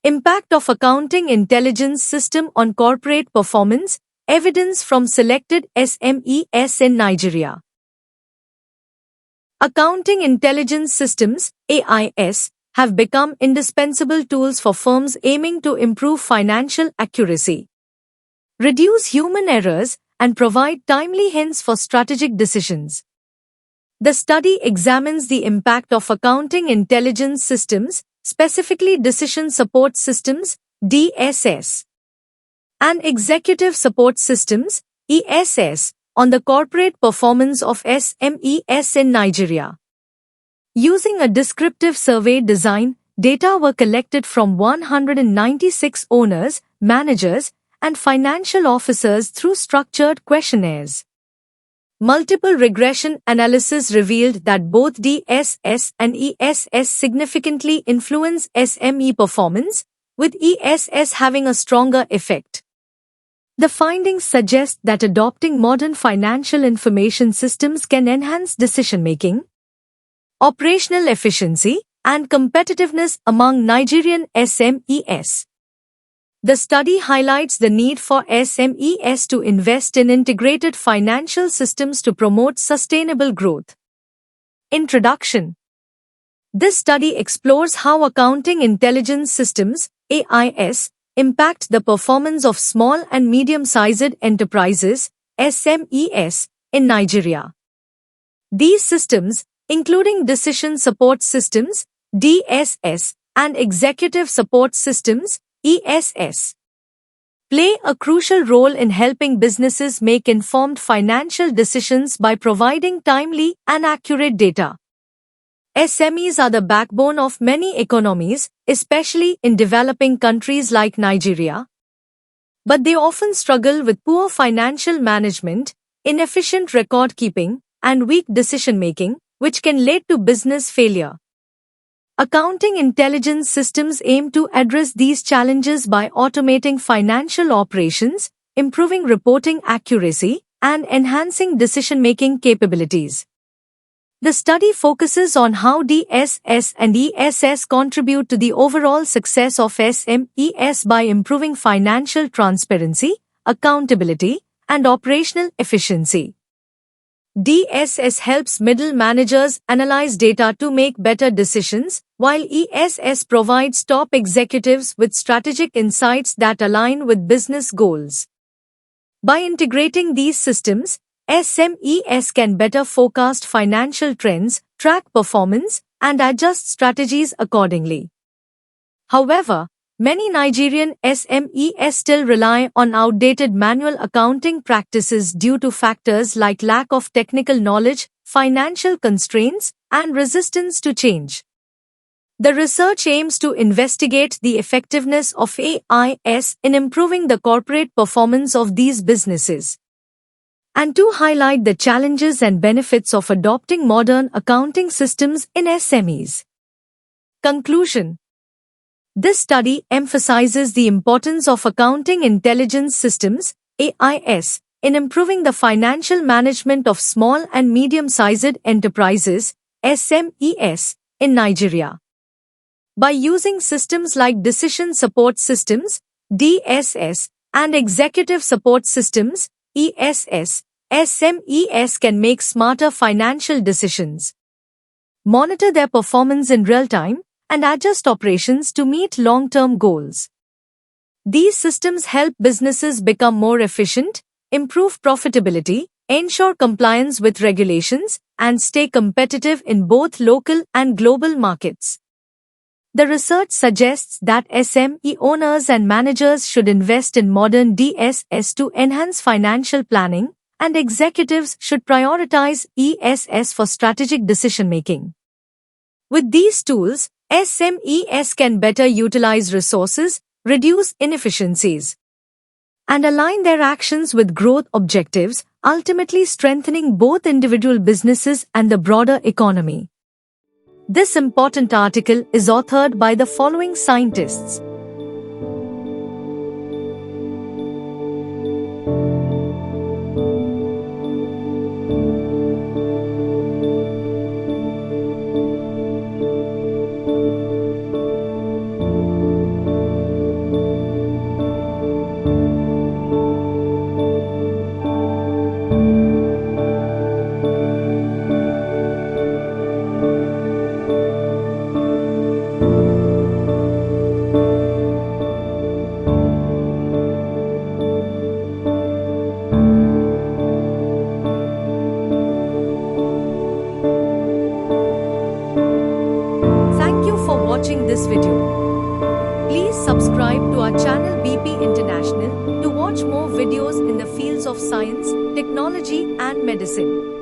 Impact of Accounting Intelligence System on Corporate Performance, Evidence from Selected SMEs in Nigeria. Accounting Intelligence Systems, AIS, have become indispensable tools for firms aiming to improve financial accuracy, reduce human errors, and provide timely hints for strategic decisions. The study examines the impact of accounting intelligence systems, specifically decision support systems, DSS, and executive support systems, ESS, on the corporate performance of SMEs in Nigeria. Using a descriptive survey design, data were collected from 196 owners, managers, and financial officers through structured questionnaires. Multiple regression analysis revealed that both DSS and ESS significantly influence SME performance, with ESS having a stronger effect. The findings suggest that adopting modern financial information systems can enhance decision-making, operational efficiency, and competitiveness among Nigerian SMEs. The study highlights the need for SMEs to invest in integrated financial systems to promote sustainable growth. Introduction. This study explores how accounting intelligence systems, AIS, impact the performance of small and medium-sized enterprises, SMEs, in Nigeria. These systems, including decision support systems, DSS, and executive support systems, ESS, play a crucial role in helping businesses make informed financial decisions by providing timely and accurate data. SMEs are the backbone of many economies, especially in developing countries like Nigeria. But they often struggle with poor financial management, inefficient record-keeping, and weak decision-making, which can lead to business failure. Accounting intelligence systems aim to address these challenges by automating financial operations, improving reporting accuracy, and enhancing decision-making capabilities. The study focuses on how DSS and ESS contribute to the overall success of SMEs by improving financial transparency, accountability, and operational efficiency. DSS helps middle managers analyze data to make better decisions, while ESS provides top executives with strategic insights that align with business goals. By integrating these systems, SMEs can better forecast financial trends, track performance, and adjust strategies accordingly. However, many Nigerian SMEs still rely on outdated manual accounting practices due to factors like lack of technical knowledge, financial constraints, and resistance to change. The research aims to investigate the effectiveness of AIS in improving the corporate performance of these businesses, and to highlight the challenges and benefits of adopting modern accounting systems in SMEs. Conclusion. This study emphasizes the importance of accounting intelligence systems, AIS, in improving the financial management of small and medium-sized enterprises, SMEs, in Nigeria. By using systems like decision support systems, DSS, and executive support systems, ESS, SMEs can make smarter financial decisions, monitor their performance in real time, and adjust operations to meet long-term goals. These systems help businesses become more efficient, improve profitability, ensure compliance with regulations, and stay competitive in both local and global markets. The research suggests that SME owners and managers should invest in modern DSS to enhance financial planning, and executives should prioritize ESS for strategic decision-making. With these tools, SMEs can better utilize resources, reduce inefficiencies, and align their actions with growth objectives, ultimately strengthening both individual businesses and the broader economy. This important article is authored by the following scientists: watching this video. Please subscribe to our channel BP International to watch more videos in the fields of science, technology and medicine.